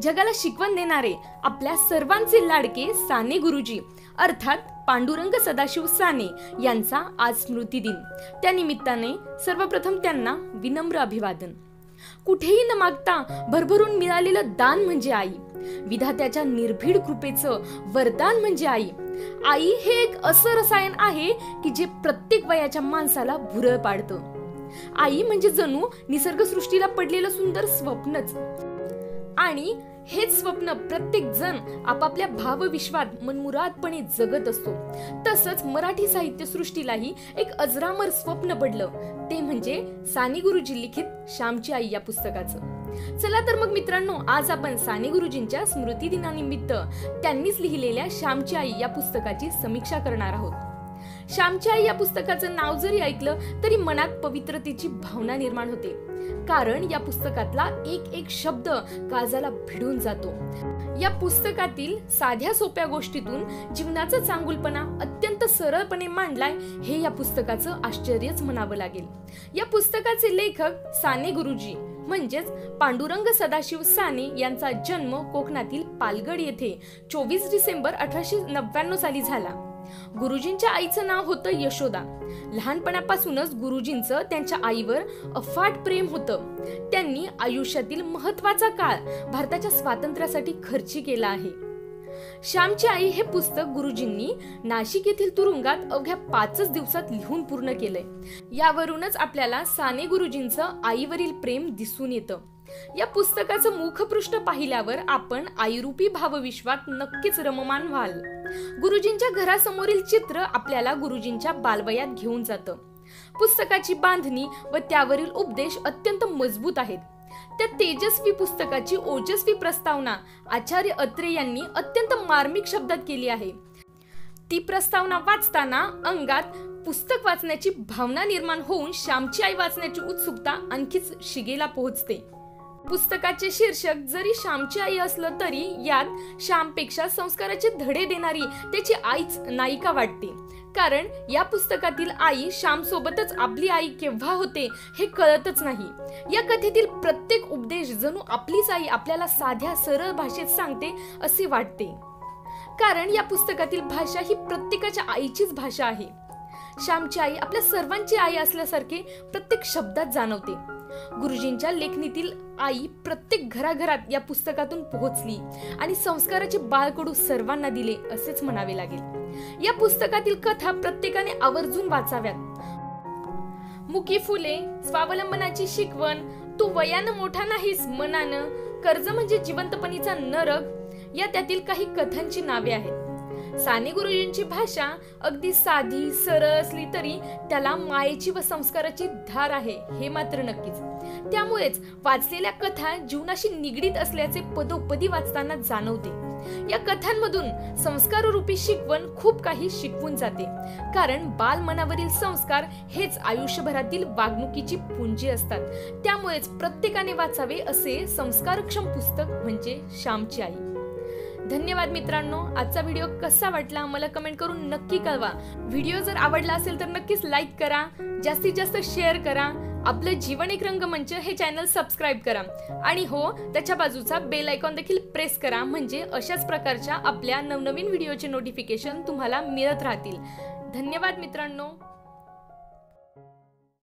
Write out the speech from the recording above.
जगाला शिकवण देणारे आपल्या सर्वांचे लाडके साने गुरुजी अर्थात पांडुरंग सदाशिव साने यांचा आज स्मृती दिन। त्या निमित्ताने सर्वप्रथम त्यांना विनम्र अभिवादन। कुठेही न मागता भरभरून मिळालेलं दान म्हणजे आई, विधात्याच्या निर्भीड कृपेचं वरदान म्हणजे आई। आई हे एक असं रसायन आहे की जे प्रत्येक वयाच्या माणसाला भुरळ पाडतं। आई म्हणजे जणू निसर्गसृष्टीला पडलेलं सुंदर स्वप्नच, आणि हेच स्वप्न प्रत्येक जण आपापल्या भावविश्वात मनमुरादपणे जगत असतो। तसंच मराठी साहित्य सृष्टीलाही एक अजरामर स्वप्न पडलं, ते म्हणजे साने गुरुजी लिखित श्यामची आई या पुस्तकाचं। चला तर मग मित्रांनो, आज आपण साने गुरुजींच्या स्मृती दिनानिमित्त त्यांनीच लिहिलेल्या श्यामची आई या पुस्तकाची समीक्षा करणार आहोत। श्यामची आई या पुस्तकाचं नाव जरी ऐकलं तरी मनात पवित्रतेची भावना निर्माण होते, कारण या पुस्तकातला एक एक शब्द काळजाला भिडून जातो। या पुस्तकातील साध्या सोप्या गोष्टीतून जीवनाचा चांगुलपणा अत्यंत सरळपणे मांडलाय, हे या पुस्तकाचं आश्चर्यच म्हणावं लागेल। या पुस्तकाचे लेखक साने गुरुजी म्हणजेच पांडुरंग सदाशिव साने यांचा जन्म कोकणातील पालगड येथे 24 डिसेंबर 1899 साली झाला। गुरुजींच्या आईचं नाव होतं यशोदा। लहानपणापासूनच गुरुजींचं त्यांच्या आईवर अफाट प्रेम होतं। त्यांनी आयुष्यातील महत्त्वाचा काळ भारताच्या स्वातंत्र्यासाठी खर्ची केला आहे। श्यामची आई हे पुस्तक गुरुजींनी नाशिक येथील तुरुंगात अवघ्या 5 दिवसात लिहून पूर्ण केलंय। यावरूनच आपल्याला साने गुरुजींचं आईवरील प्रेम दिसून येतं। या पुस्तकाचं मुखपृष्ठ पाहिल्यावर आपण आईरूपी भावविश्वात नक्कीच रममान व्हाल। गुरुजींच्या घरासमोरील चित्र आपल्याला गुरुजींच्या बालवयात घेऊन जातं। पुस्तकाची बांधणी व त्यावरील उपदेश अत्यंत मजबूत आहेत। त्या तेजस्वी पुस्तकाची ओजस्वी प्रस्तावना आचार्य अत्रे यांनी अत्यंत मार्मिक शब्दात केली आहे। ती प्रस्तावना वाचताना अंगात पुस्तक वाचण्याची भावना निर्माण होऊन श्यामची आई वाचण्याची उत्सुकता आणखीच शिगेला पोहोचते। पुस्तकाचे शीर्षक जरी श्यामची आई असलं तरी यात श्यामपेक्षा संस्काराचे धडे देणारी त्याची आईच नायिका वाटते, कारण या पुस्तकातील आई श्याम सोबतच आपली आई केव्हा होते हे कळतच नाही। या कथेतील प्रत्येक उपदेश जणू आपलीच आई आपल्याला साध्या सरळ भाषेत सांगते असे वाटते, कारण या पुस्तकातील भाषा ही प्रत्येकाच्या आईचीच भाषा आहे। श्यामची आई आपल्या सर्वांची आई असल्यासारखे प्रत्येक शब्दात जाणवते। गुरुजींच्या लेखणीतील आई प्रत्येक घराघरात या पुस्तकातून पोहोचली आणि संस्काराचे बाळकडू सर्वांना दिले असेच म्हणावे लागेल। या पुस्तकातील कथा प्रत्येकाने आवर्जून वाचाव्यात। मुकी फुले, स्वावलंबनाची शिकवण, तू वयानं मोठा नाहीस मनानं, कर्ज म्हणजे जिवंतपणीचा नरक, या त्यातील काही कथांची नावे आहेत। साने गुरुजींची भाषा अगदी साधी सरळ असली तरी त्याला मायेची व संस्काराची धार आहे, हे मात्र नक्कीच। त्यामुळेच वाचलेल्या कथा जीवनाशी निगडीत असल्याचे पदोपदी वाचताना जाणवते। या कथांमधून संस्काररूपी शिकवण खूप काही शिकवून जाते, कारण बालमनावरील संस्कार हेच आयुष्यभरातील वागणुकीची पुंजी असतात। त्यामुळेच प्रत्येकाने वाचावे असे संस्कारक्षम पुस्तक म्हणजे श्यामची आई। धन्यवाद मित्रांनो, आजचा व्हिडिओ कसा वाटला मला कमेंट करून नक्की कळवा। व्हिडिओ जर आवडला असेल तर नक्कीच लाईक करा, जास्तीत जास्त शेअर करा, आपलं जीवन एक रंगमंच हे चॅनल सबस्क्राईब करा, आणि हो, त्याच्या बाजूचा बेल आयकॉन देखील प्रेस करा, म्हणजे अशाच प्रकारच्या आपल्या नवनवीन व्हिडिओचे नोटिफिकेशन तुम्हाला मिळत राहतील। धन्यवाद मित्रांनो।